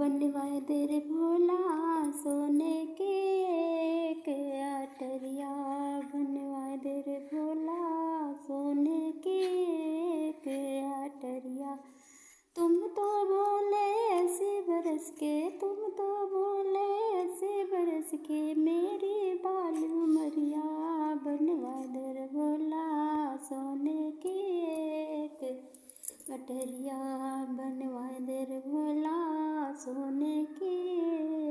बनवाए दे रे भोला सोने की एक अटरिया। बनवाए दे रे भोला सोने की एक अटरिया। तुम तो बोले ऐसे बरस के, तुम तो बोले ऐसे बरस के, मेरी बाल उमरिया। बनवाए दे रे भोला सोने की एक अटरिया। बनवाए दे रे भोला सोने की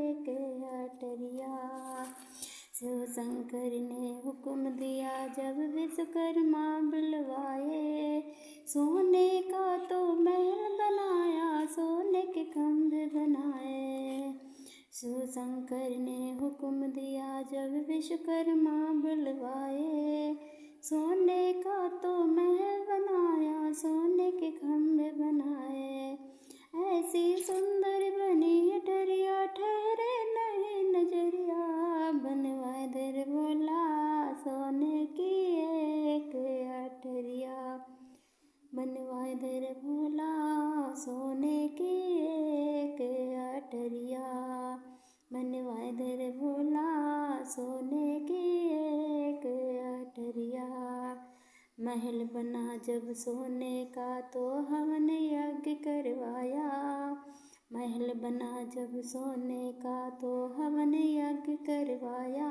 एक अटरिया। शिव शंकर ने हुक्म दिया जब विश्वकर्मा बुलवाए, सोने का तो महल बनाया, सोने के खंभे बनाए। शिव शंकर ने हुक्म दिया जब विश्वकर्मा बुलवाए, सोने का तो महल बनाया, सोने के खंभे बनाए। ऐसी सुंदर बनी अटरिया, ठहरे नहीं नजरिया। बनवाए दे रे भोला सोने की एक अटरिया। बनवाए दे रे भोला सोने की एक अटरिया। बनवाए दे रे भोला सोने की एक अटरिया। महल बना जब सोने का तो हमने यज्ञ करवाया। महल बना जब सोने का तो हमने यज्ञ करवाया।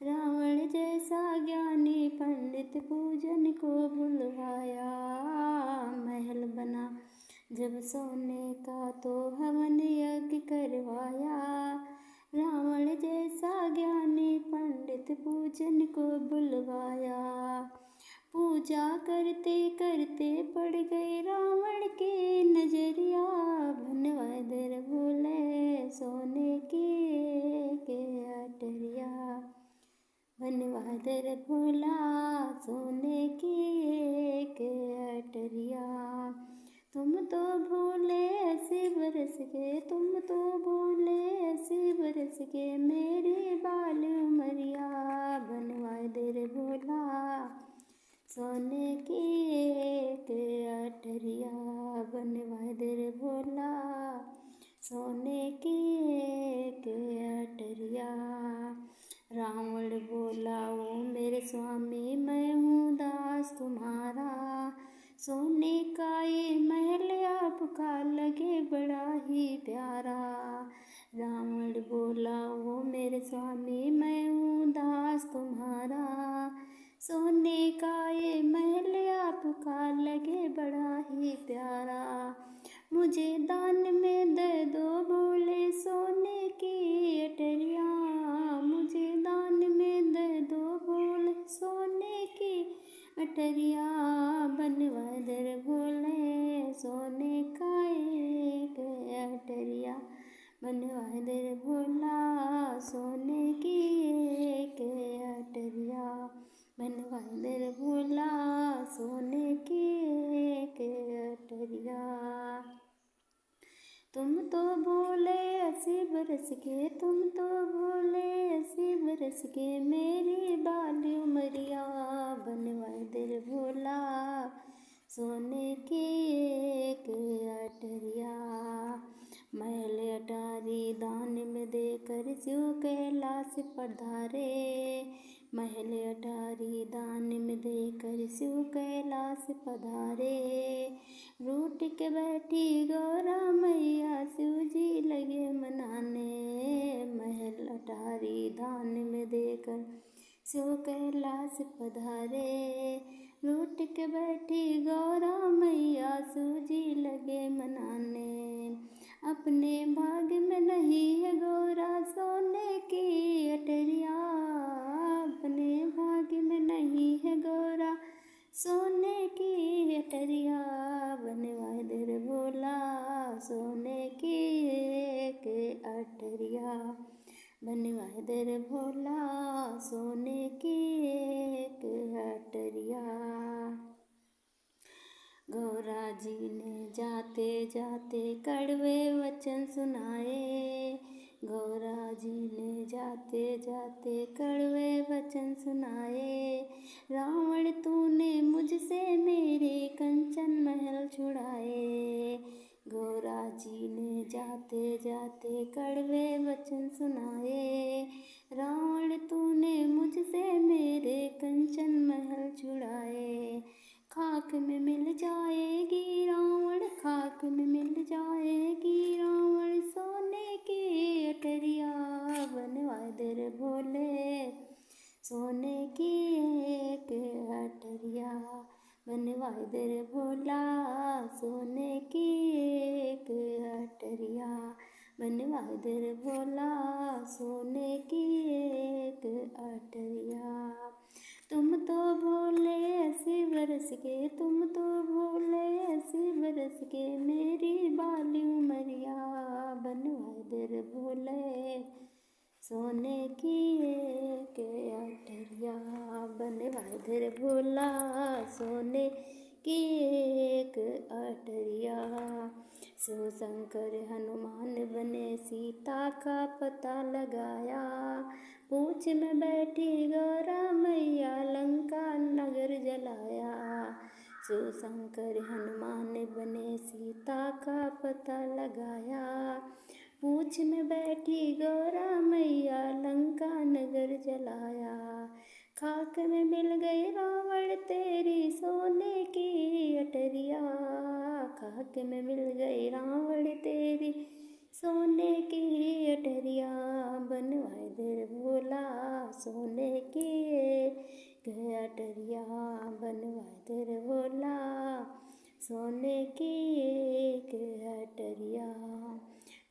रावण जैसा ज्ञानी पंडित पूजन को बुलवाया। महल बना जब सोने का तो हमने यज्ञ करवाया। रावण जैसा ज्ञानी पंडित पूजन को बुलवाया। पूजा करते करते पड़ गई रावण की नजरिया। बनवाए दे रे भोले सोने की एक अटरिया। बनवाए दे रे भोला सोने की एक अटरिया। तुम तो भोले ऐसे बरस के, तुम तो भोले ऐसे बरस के, मेरी बाल उमरिया। बनवाए दे रे भोला सोने की एक अटरिया। बनवाए दे रे भोला सोने की एक अटरिया। रावण बोला ओ मेरे स्वामी, मैं हूँ दास तुम्हारा, सोने का ये महल आपका लगे बड़ा ही प्यारा। रावण बोला ओ मेरे स्वामी, मैं हूँ दास तुम्हारा, सोने का ये महल आपका लगे बड़ा ही प्यारा। मुझे दान में दे दो भोले सोने की अटरिया। मुझे दान में दे दो भोले सोने की अटरिया। बनवाए दे रे भोले सोने का एक अटरिया। बनवाए दे रे भोला सोने की एक अटरिया। बनवाए दे रे भोला सोने की एक अटरिया। तुम तो भोले ऐसे बरस के, तुम तो भोले ऐसे बरस के, मेरी बाल उमरिया। बनवाए दे रे भोला सोने की एक अटरिया। महल अटारी दान में देकर शिव कैलाश पधारे। महल अटारी दान में देकर शिव कैलाश पधारे। रूठ के बैठी गौरा मैया, शिव जी लगे मनाने। महल अटारी दान में देकर शिव कैलाश पधारे। रूठ के बैठी गौरा मैया, शिव जी लगे मनाने। अपने भाग में नहीं है गौरा सोने की अटरिया। अपने भाग में नहीं है गौरा सोने की अटरिया। बनवाए दे रे भोला सोने की एक अटरिया। बनवाए दे रे भोला सोने की एक अटरिया। गौरा जी ने जाते जाते कड़वे वचन सुनाए। गौरा जी ने जाते जाते कड़वे वचन सुनाए। रावण तूने मुझसे मेरे कंचन महल छुड़ाए। गौरा जी ने जाते जाते कड़वे वचन सुनाए। रावण तूने मुझसे मेरे कंचन महल छुड़ाए। खाक में मिल जाएगी रावण, खाक में मिल जाएगी रावण, सोने की अटरिया बनवाए दे रे भोले, सोने की एक अटरिया बनवाए दे रे भोला, सोने की एक अटरिया बनवाए दे रे भोला, सोने की एक अटरिया। तुम तो भोले 80 बरस के, तुम तो भोले 80 बरस के, मेरी बाली उमरिया बनवाए दे रे भोले, सोने की एक अटरिया बनवाए दे रे भोला, सोने की एक अटरिया। शिव शंकर हनुमान बने सीता का पता लगाया। पूछ में बैठी गौरा मैया लंका नगर जलाया। शिव शंकर हनुमान बने सीता का पता लगाया। पूछ में बैठी गौरा मैया लंका नगर जलाया। खाक में मिल गई रावण तेरी सोने की अटरिया, खाक में मिल गई रावण तेरी सोने की अटरिया बनवाए दे रे भोला, सोने की एक अटरिया बनवाए दे रे भोला, सोने की एक अटरिया।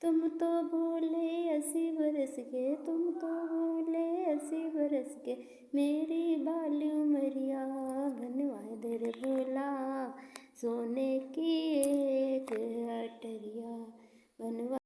तुम तो भोले 80 बरस के, तुम तो भोले 80 बरस के, मेरी बाली उमरिया बनवाए दे रे भोला, सोने की एक अटरिया बनवा